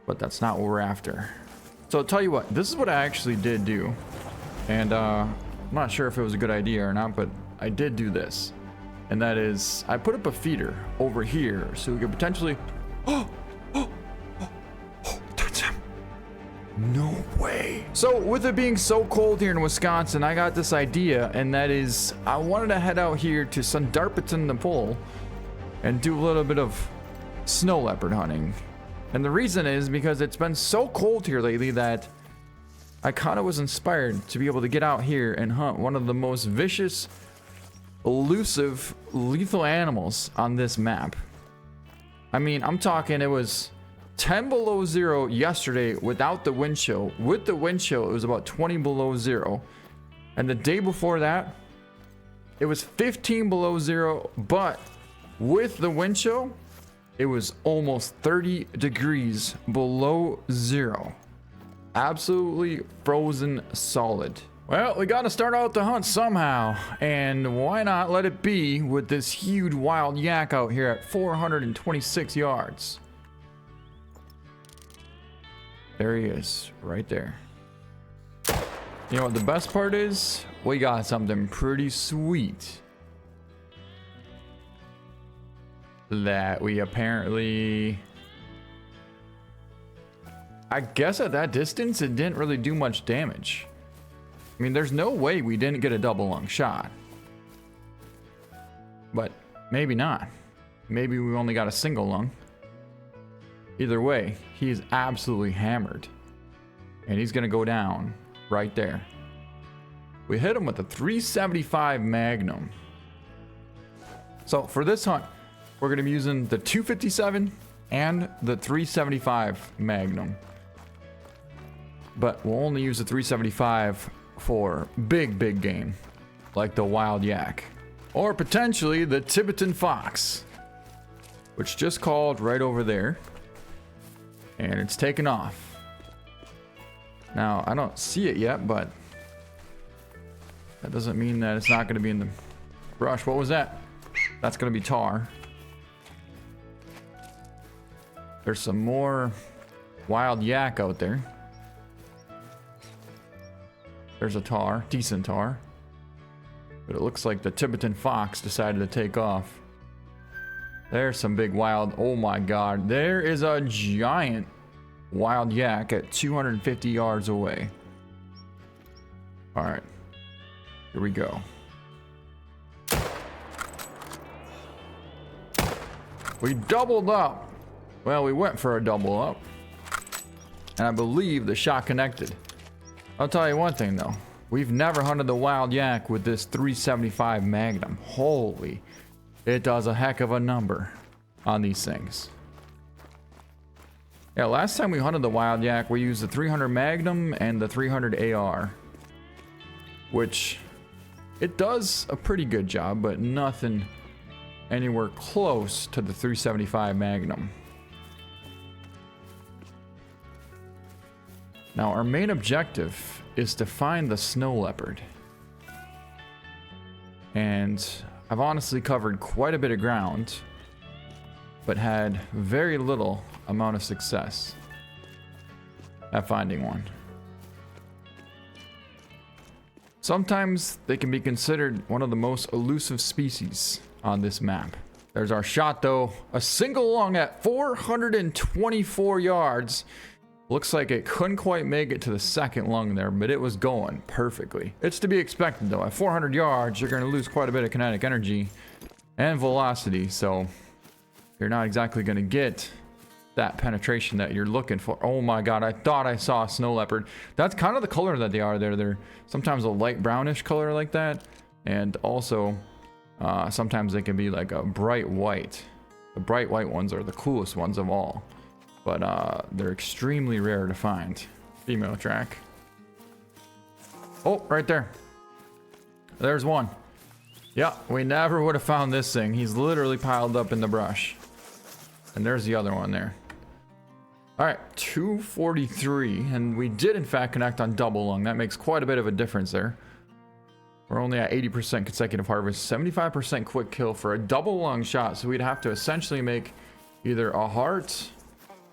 but that's not what we're after. So I'll tell you what, this is what I actually did do. And I'm not sure if it was a good idea or not, but I did do this. And that is, I put up a feeder over here so we could potentially... That's him. No way. So with it being so cold here in Wisconsin, I got this idea, and that is I wanted to head out here to Sundarpeton the Pole and do a little bit of snow leopard hunting. And the reason is because it's been so cold here lately that I kind of was inspired to be able to get out here and hunt one of the most vicious, elusive, lethal animals on this map. I mean, I'm talking it was 10 below zero yesterday without the wind chill. With the wind chill, it was about 20 below zero. And the day before that, it was 15 below zero, but with the wind chill, it was almost 30 degrees below zero. Absolutely frozen solid. Well, we got to start out the hunt somehow, and why not let it be with this huge wild yak out here at 426 yards. There he is, right there. You know what the best part is? We got something pretty sweet that we apparently... I guess at that distance, it didn't really do much damage. I mean, there's no way we didn't get a double lung shot. But maybe not. Maybe we only got a single lung. Either way, he's absolutely hammered. And he's gonna go down right there. We hit him with a 375 Magnum. So for this hunt, we're gonna be using the 257 and the 375 Magnum. But we'll only use the 375 for big game, like the wild yak, or potentially the Tibetan fox, which just called right over there, and it's taken off. Now I don't see it yet, but that doesn't mean that it's not going to be in the brush. What was that? That's going to be tar. There's some more wild yak out there. There's a tar, decent tar. But it looks like the Tibetan fox decided to take off. There's some big wild, oh my god. There is a giant wild yak at 250 yards away. Alright, here we go. We doubled up. Well, we went for a double up. And I believe the shot connected. I'll tell you one thing though. We've never hunted the wild yak with this 375 Magnum. Holy, it does a heck of a number on these things. Yeah, last time we hunted the wild yak, we used the 300 Magnum and the 300 AR. Which, it does a pretty good job, but nothing anywhere close to the 375 Magnum. Now, our main objective is to find the snow leopard. And I've honestly covered quite a bit of ground, but had very little amount of success at finding one. Sometimes they can be considered one of the most elusive species on this map. There's our shot though, a single lung at 424 yards. Looks like it couldn't quite make it to the second lung there, but it was going perfectly. It's to be expected though. At 400 yards, you're going to lose quite a bit of kinetic energy and velocity, so you're not exactly going to get that penetration that you're looking for. Oh my god, I thought I saw a snow leopard. That's kind of the color that they are there. They're sometimes a light brownish color like that, and also sometimes they can be like a bright white. The bright white ones are the coolest ones of all. But they're extremely rare to find. Female track. Oh, right there. There's one. Yeah, we never would have found this thing. He's literally piled up in the brush. And there's the other one there. Alright, 243. And we did in fact connect on double lung. That makes quite a bit of a difference there. We're only at 80% consecutive harvest. 75% quick kill for a double lung shot. So we'd have to essentially make either a heart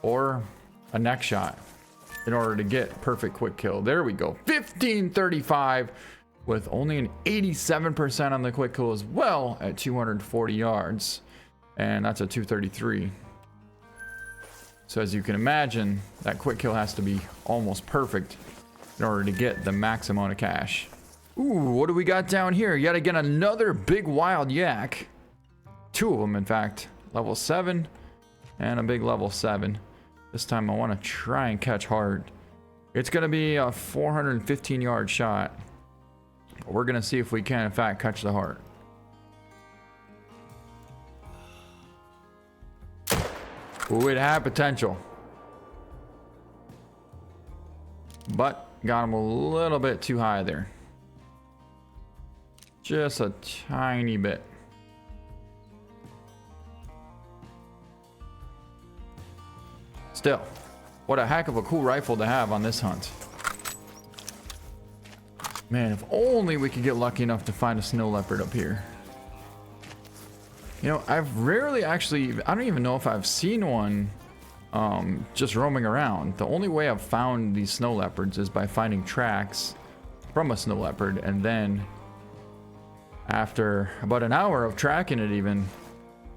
or a neck shot in order to get perfect quick kill. There we go. 1535 with only an 87% on the quick kill as well at 240 yards. And that's a 233. So as you can imagine, that quick kill has to be almost perfect in order to get the max amount of cash. Ooh, what do we got down here? Yet again, another big wild yak. 2 of them, in fact. Level 7 and a big level 7. This time I want to try and catch hard. It's going to be a 415 yard shot. But we're going to see if we can, in fact, catch the heart. Ooh, it had potential. But got him a little bit too high there. Just a tiny bit. Still, what a heck of a cool rifle to have on this hunt. Man, if only we could get lucky enough to find a snow leopard up here. You know, I've rarely actually, I don't even know if I've seen one just roaming around. The only way I've found these snow leopards is by finding tracks from a snow leopard, and then after about an hour of tracking it even,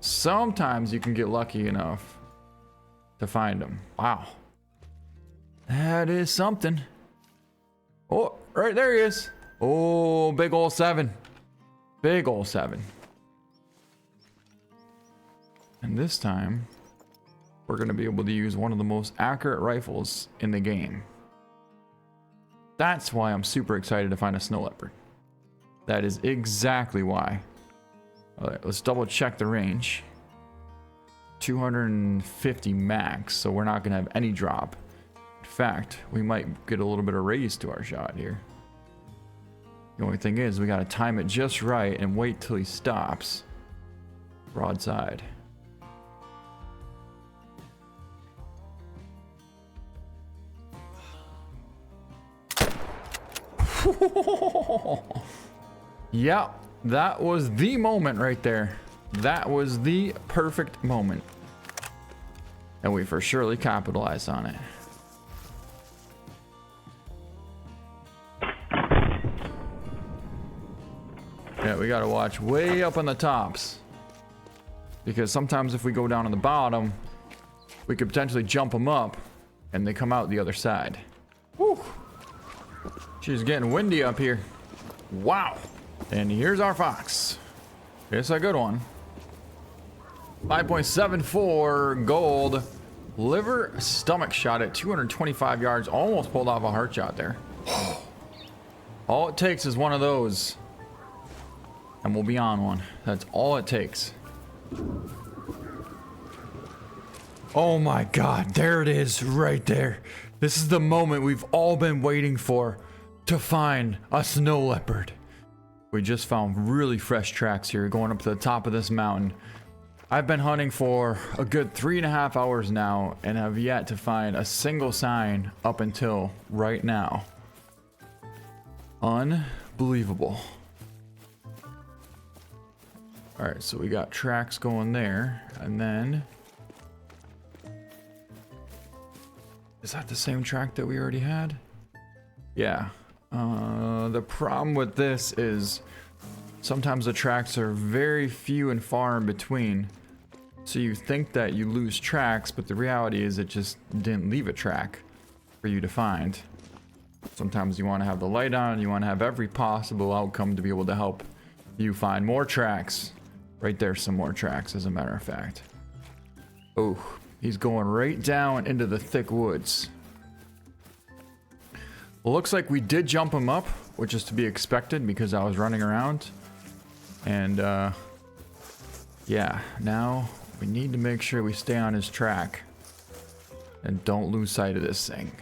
sometimes you can get lucky enough to find them. Wow. That is something. Oh, right there he is. Oh, big ol' 7. Big ol' 7. And this time, we're going to be able to use one of the most accurate rifles in the game. That's why I'm super excited to find a snow leopard. That is exactly why. All right, let's double check the range. 250 max, so we're not going to have any drop. In fact, we might get a little bit of raise to our shot here. The only thing is, we got to time it just right and wait till he stops. Broadside. Yeah, that was the moment right there. That was the perfect moment. And we for surely capitalized on it. Yeah, we gotta watch way up on the tops. Because sometimes if we go down on the bottom, we could potentially jump them up and they come out the other side. Woo! She's getting windy up here. Wow. And here's our fox. It's a good one. 5.74 gold. Liver stomach shot at 225 yards. Almost pulled off a heart shot there. All it takes is one of those. And we'll be on one. That's all it takes. Oh my god. There it is right there. This is the moment we've all been waiting for. To find a snow leopard. We just found really fresh tracks here going up to the top of this mountain. I've been hunting for a good 3.5 hours now and have yet to find a single sign up until right now. Unbelievable. Alright, so we got tracks going there, and then... Is that the same track that we already had? Yeah. The problem with this is sometimes the tracks are very few and far in between. So you think that you lose tracks, but the reality is it just didn't leave a track for you to find. Sometimes you want to have the light on, you want to have every possible outcome to be able to help you find more tracks. Right there, some more tracks, as a matter of fact. Oh, he's going right down into the thick woods. Well, looks like we did jump him up, which is to be expected because I was running around. And, yeah, now we need to make sure we stay on his track and don't lose sight of this thing.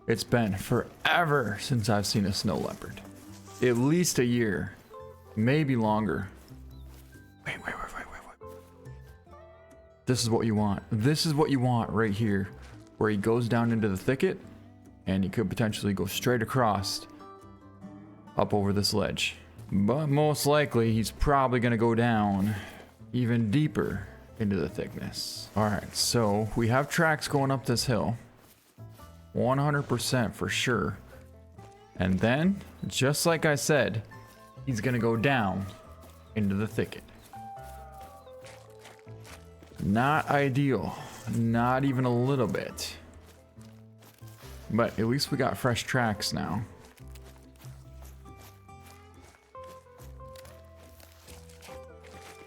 It's been forever since I've seen a snow leopard. At least a year, maybe longer. Wait. This is what you want. This is what you want right here, where he goes down into the thicket and he could potentially go straight across up over this ledge. But most likely he's probably going to go down even deeper into the thickness. All right, so we have tracks going up this hill. 100% for sure. And then, just like I said, he's gonna go down into the thicket. Not ideal. Not even a little bit. But at least we got fresh tracks now.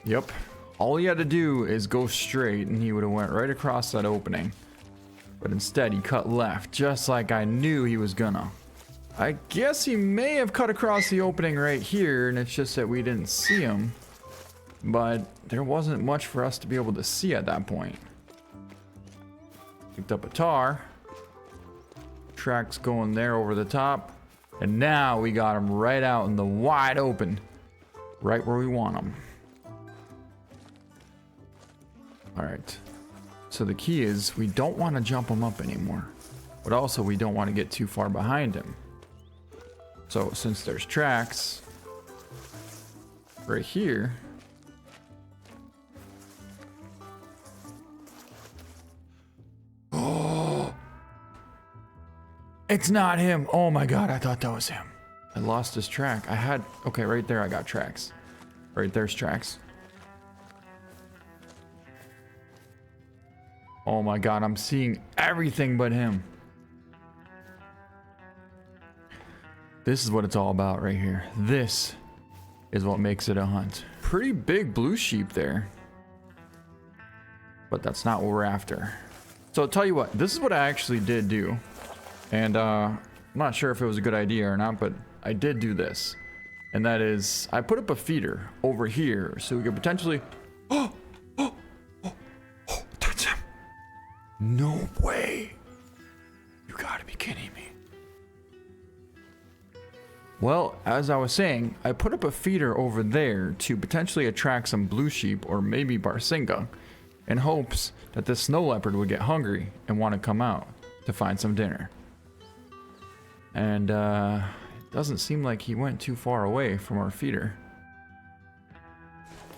Yep. All he had to do is go straight and he would have went right across that opening. But instead he cut left, just like I knew he was gonna. I guess he may have cut across the opening right here, and it's just that we didn't see him. But there wasn't much for us to be able to see at that point. Picked up a tar. Tracks going there over the top. And now we got him right out in the wide open. Right where we want him. Alright. So the key is we don't want to jump him up anymore. But also we don't want to get too far behind him. So since there's tracks right here. Oh, it's not him. Oh my god, I thought that was him. I lost his track. I had, okay, right there I got tracks. Right there's tracks. Oh my god, I'm seeing everything but him. This is what it's all about right here. This is what makes it a hunt. Pretty big blue sheep there. But that's not what we're after. So I'll tell you what, this is what I actually did do. And I'm not sure if it was a good idea or not, but I did do this. And that is, I put up a feeder over here so we could potentially... Oh, that's him. No way. You gotta be kidding me. Well, as I was saying, I put up a feeder over there to potentially attract some blue sheep or maybe Barsinga in hopes that this snow leopard would get hungry and want to come out to find some dinner. And it doesn't seem like he went too far away from our feeder.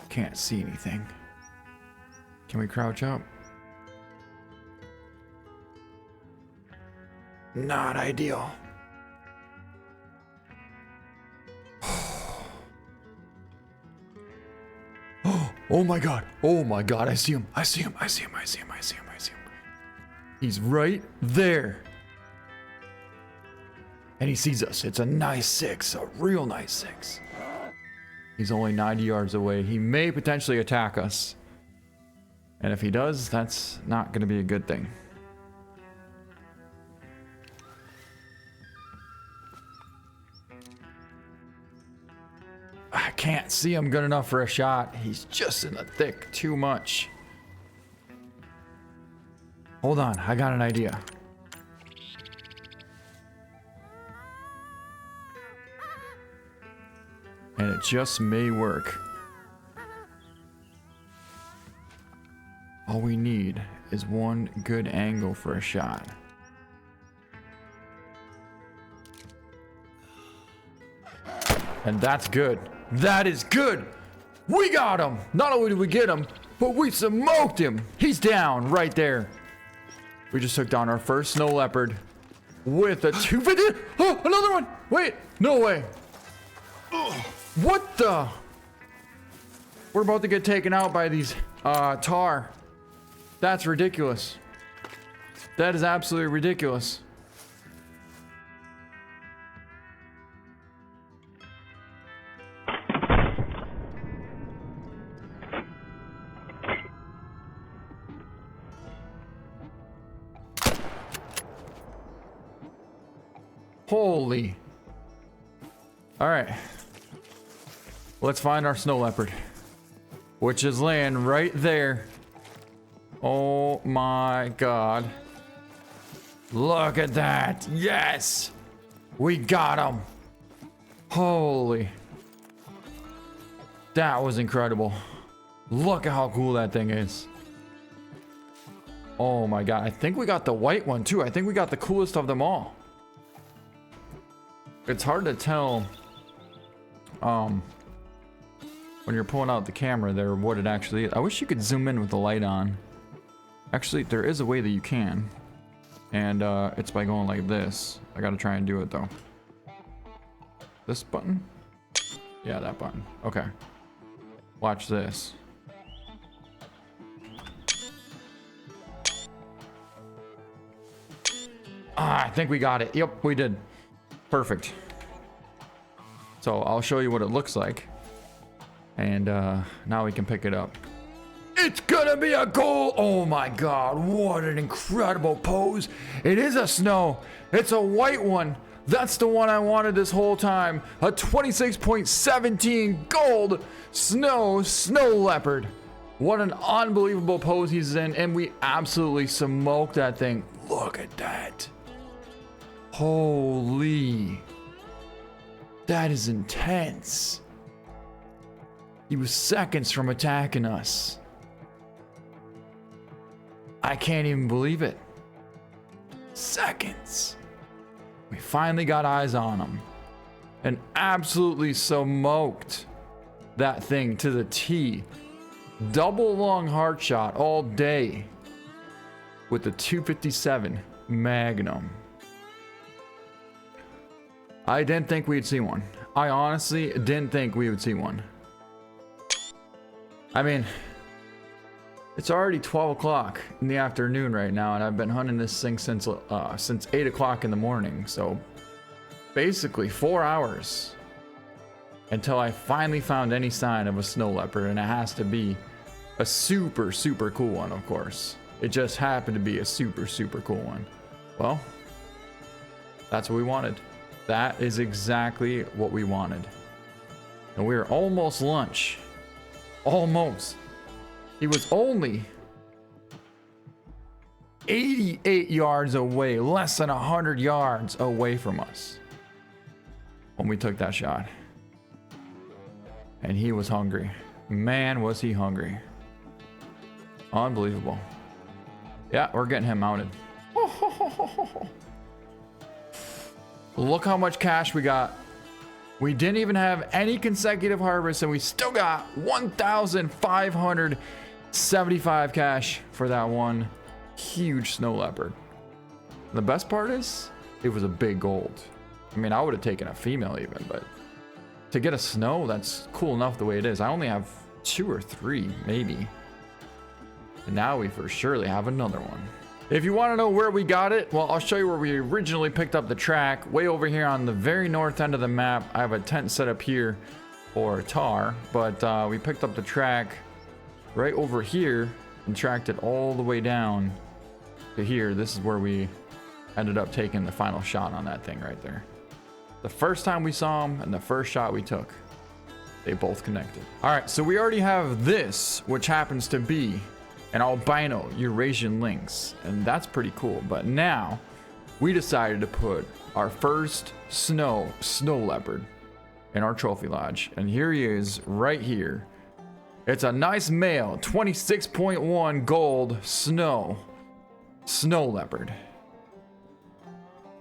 Can't see anything. Can we crouch up? Not ideal. Oh my god. Oh my god. I see him. I see him. I see him. I see him. I see him. I see him. He's right there. And he sees us. It's a nice 6. A real nice 6. He's only 90 yards away. He may potentially attack us. And if he does, that's not going to be a good thing. I can't see him good enough for a shot. He's just in the thick too much. Hold on, I got an idea. And it just may work. All we need is one good angle for a shot. And that's good. That is good. We got him. Not only did we get him, but we smoked him. He's down right there. We just took down our first snow leopard with a 250. Oh, another one. Wait, no way. What the? We're about to get taken out by these tar. That's ridiculous. That is absolutely ridiculous. Holy. All right. Let's find our snow leopard, which is laying right there. Oh my god. Look at that. Yes. We got him. Holy. That was incredible. Look at how cool that thing is. Oh my god. I think we got the white one too. I think we got the coolest of them all. It's hard to tell when you're pulling out the camera there what it actually is. I wish you could zoom in with the light on. Actually, there is a way that you can. And it's by going like this. I gotta try and do it though. This button? Yeah, that button. Okay. Watch this. Ah, I think we got it. Yep, we did. Perfect. So I'll show you what it looks like. And now we can pick it up. It's gonna be a goal. Oh my god, what an incredible pose. It is a snow. It's a white one. That's the one I wanted this whole time. A 26.17 gold snow leopard. What an unbelievable pose he's in, and we absolutely smoked that thing. Look at that. Holy. That is intense. He was seconds from attacking us. I can't even believe it. Seconds. We finally got eyes on him and absolutely smoked that thing to the T. Double long heart shot all day with the 257 Magnum. I didn't think we'd see one. I honestly didn't think we would see one. I mean, it's already 12 o'clock in the afternoon right now, and I've been hunting this thing since 8 o'clock in the morning. So basically 4 hours until I finally found any sign of a snow leopard, and it has to be a super, super cool one, of course. It just happened to be a super, super cool one. Well, that's what we wanted. That is exactly what we wanted. And we're almost lunch. Almost. He was only 88 yards away, less than 100 yards away from us when we took that shot. And he was hungry. Man, was he hungry. Unbelievable. Yeah, we're getting him mounted. Look how much cash we got. We didn't even have any consecutive harvests, and we still got 1,575 cash for that one huge snow leopard. And the best part is, it was a big gold. I mean, I would have taken a female even, but to get a snow, that's cool enough the way it is. I only have 2 or 3, maybe. And now we for surely have another one. If you want to know where we got it, well, I'll show you where we originally picked up the track. Way over here on the very north end of the map. I have a tent set up here for tar, but we picked up the track right over here and tracked it all the way down to here. This is where we ended up taking the final shot on that thing right there. The first time we saw him and the first shot we took, they both connected. All right, so we already have this, which happens to be an albino Eurasian lynx, and that's pretty cool. But now we decided to put our first snow leopard in our trophy lodge, and here he is right here. It's a nice male 26.1 gold snow leopard,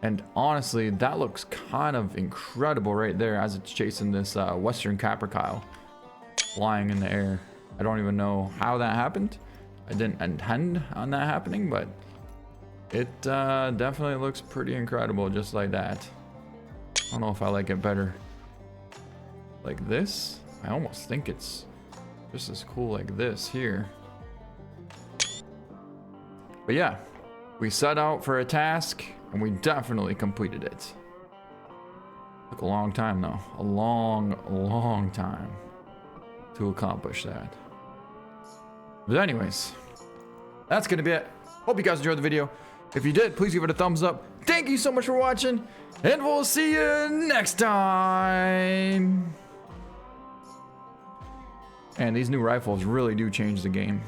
and honestly that looks kind of incredible right there as it's chasing this western capercaillie flying in the air. I don't even know how that happened. I didn't intend on that happening, but it definitely looks pretty incredible just like that. I don't know if I like it better like this. I almost think it's just as cool like this here. But yeah, we set out for a task and we definitely completed it. Took a long time though, a long time to accomplish that. But anyways, that's gonna be it. Hope you guys enjoyed the video. If you did, please give it a thumbs up. Thank you so much for watching, and we'll see you next time. And these new rifles really do change the game.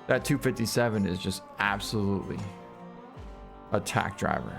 That 257 is just absolutely a tack driver.